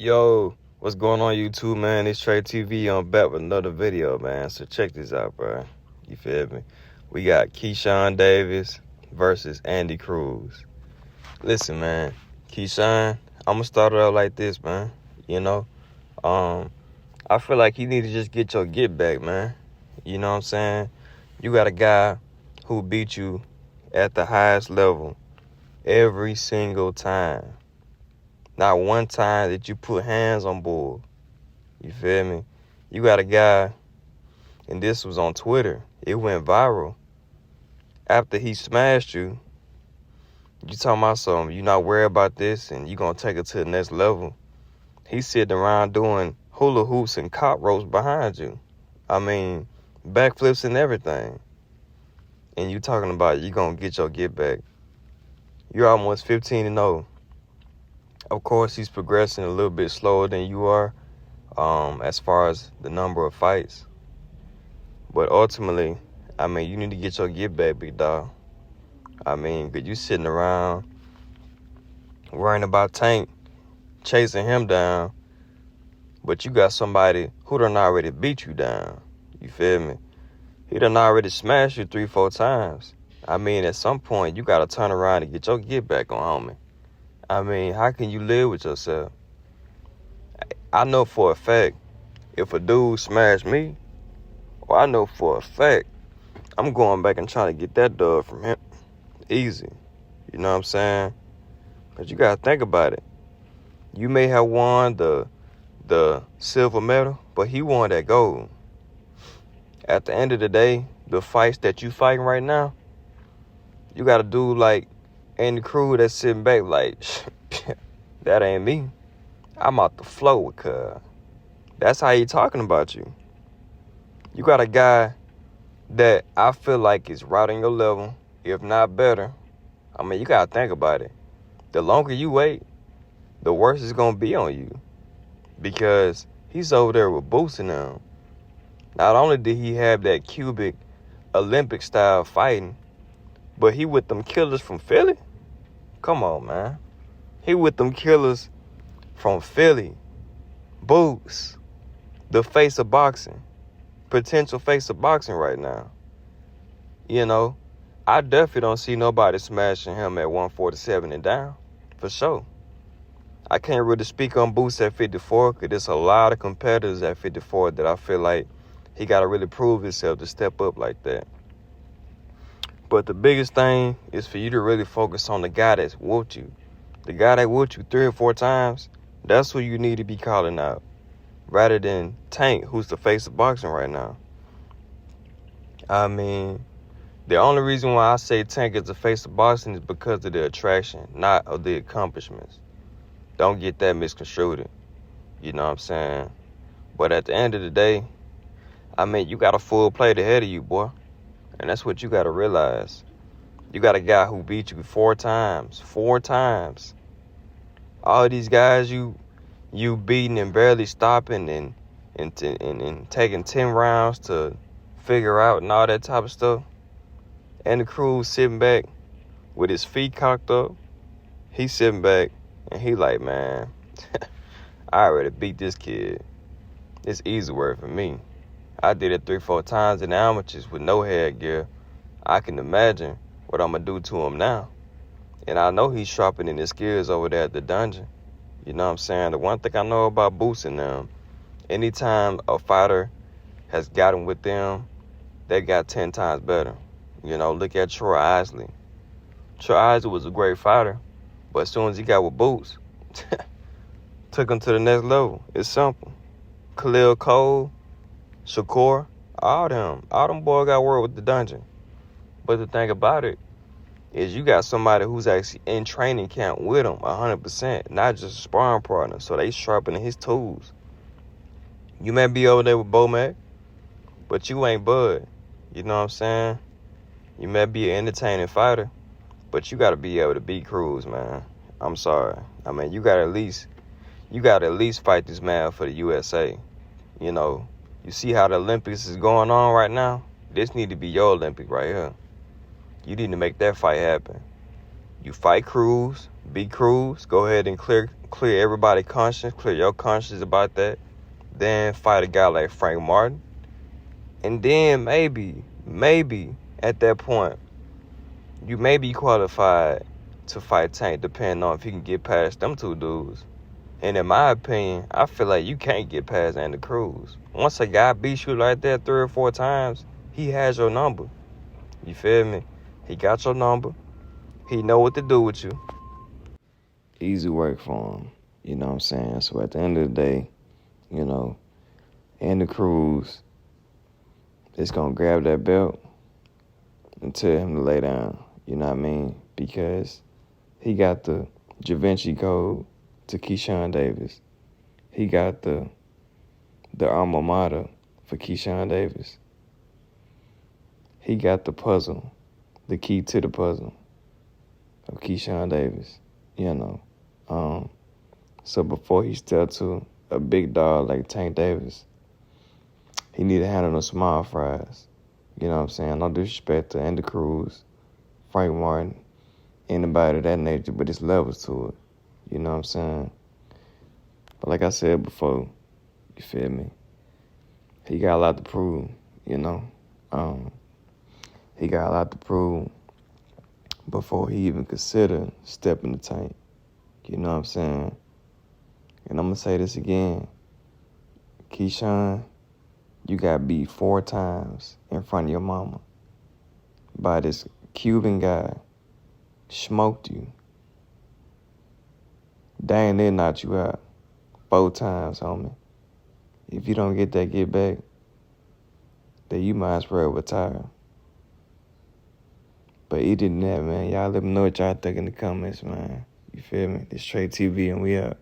Yo, what's going on YouTube, man? It's Trey TV. I'm back with another video, man. So check this out, bro. You feel me? We got Keyshawn Davis versus Andy Cruz. Listen, man. Keyshawn, I'm gonna start it out like this, man. I feel like you need to just get your get back, man. You know what I'm saying? You got a guy who beat you at the highest level every single time. Not one time that you put hands on bull. You feel me? You got a guy, and this was on Twitter. It went viral. After he smashed you, you talking about something, you not worried about this, and you going to take it to the next level. He's sitting around doing hula hoops and cop ropes behind you. I mean, backflips and everything. And you talking about you going to get your get back. You're almost 15-0. Of course, he's progressing a little bit slower than you are as far as the number of fights. But ultimately, I mean, you need to get your get back, big dog. I mean, because you sitting around worrying about Tank, chasing him down, but you got somebody who done already beat you down. You feel me? He done already smashed you 3-4 times. I mean, at some point, you got to turn around and get your get back on, homie. I mean, how can you live with yourself? I know for a fact, if a dude smashed me, I know for a fact, I'm going back and trying to get that dub from him. Easy. You know what I'm saying? Because you got to think about it. You may have won the silver medal, but he won that gold. At the end of the day, the fights that you fighting right now, you got to do like Andy Cruz that's sitting back like, that ain't me. I'm out the flow with cuz. That's how he talking about you. You got a guy that I feel like is right on your level, if not better. I mean, you got to think about it. The longer you wait, the worse it's going to be on you. Because he's over there with boosting them. Not only did he have that cubic Olympic style fighting, but he with them killers from Philly. Come on, man. He with them killers from Philly. Boots. The face of boxing. Potential face of boxing right now. You know, I definitely don't see nobody smashing him at 147 and down. For sure. I can't really speak on Boots at 54 because there's a lot of competitors at 54 that I feel like he got to really prove himself to step up like that. But the biggest thing is for you to really focus on the guy that's whooped you. The guy that whooped you 3 or 4 times, that's who you need to be calling out. Rather than Tank, who's the face of boxing right now. I mean, the only reason why I say Tank is the face of boxing is because of the attraction, not of the accomplishments. Don't get that misconstrued. You know what I'm saying? But at the end of the day, I mean, you got a full plate ahead of you, boy. And that's what you got to realize. You got a guy who beat you 4 times. 4 times. All these guys you beating and barely stopping and taking 10 rounds to figure out and all that type of stuff. And the crew sitting back with his feet cocked up. He's sitting back and he like, man, I already beat this kid. It's easy work for me. I did it 3-4 times in the amateurs with no headgear. I can imagine what I'm going to do to him now. And I know he's sharpening his skills over there at the dungeon. You know what I'm saying? The one thing I know about boosting them, anytime a fighter has gotten with them, they got 10 times better. You know, look at Troy Isley. Troy Isley was a great fighter, but as soon as he got with Boots, took him to the next level. It's simple. Khalil Cole, Shakur, all them boys got work with the dungeon. But the thing about it is you got somebody who's actually in training camp with him 100%, not just a sparring partner. So they sharpening his tools. You may be over there with Bomac, but you ain't Bud. You know what I'm saying? You may be an entertaining fighter, but you got to be able to beat Cruz, man. I'm sorry. I mean, you got to at least fight this man for the USA. You know, you see how the Olympics is going on right now? This need to be your Olympic right here. You need to make that fight happen. You fight Cruz, beat Cruz, go ahead and clear clear everybody's conscience, clear your conscience about that. Then fight a guy like Frank Martin. And then maybe at that point, you may be qualified to fight Tank, depending on if he can get past them two dudes. And in my opinion, I feel like you can't get past Andy Cruz. Once a guy beats you like that 3 or 4 times, he has your number. You feel me? He got your number. He know what to do with you. Easy work for him. You know what I'm saying? So at the end of the day, you know, Andy Cruz is going to grab that belt and tell him to lay down. You know what I mean? Because he got the Da Vinci Code to Keyshawn Davis. He got the alma mater for Keyshawn Davis. He got the puzzle, the key to the puzzle of Keyshawn Davis, you know. So before he stepped to a big dog like Tank Davis, he need to handle the small fries. You know what I'm saying? No disrespect to Andy Cruz, Frank Martin, anybody of that nature, but there's levels to it. You know what I'm saying? But like I said before, you feel me? He got a lot to prove, you know? He got a lot to prove before he even consider stepping the Tank. You know what I'm saying? And I'm going to say this again. Keyshawn, you got beat 4 times in front of your mama by this Cuban guy. Smoked you. Dang near knocked you out 4 times, homie. If you don't get that get back, then you might as well retire. But other than that, man, y'all let me know what y'all think in the comments, man. You feel me? It's Trey TV and we out.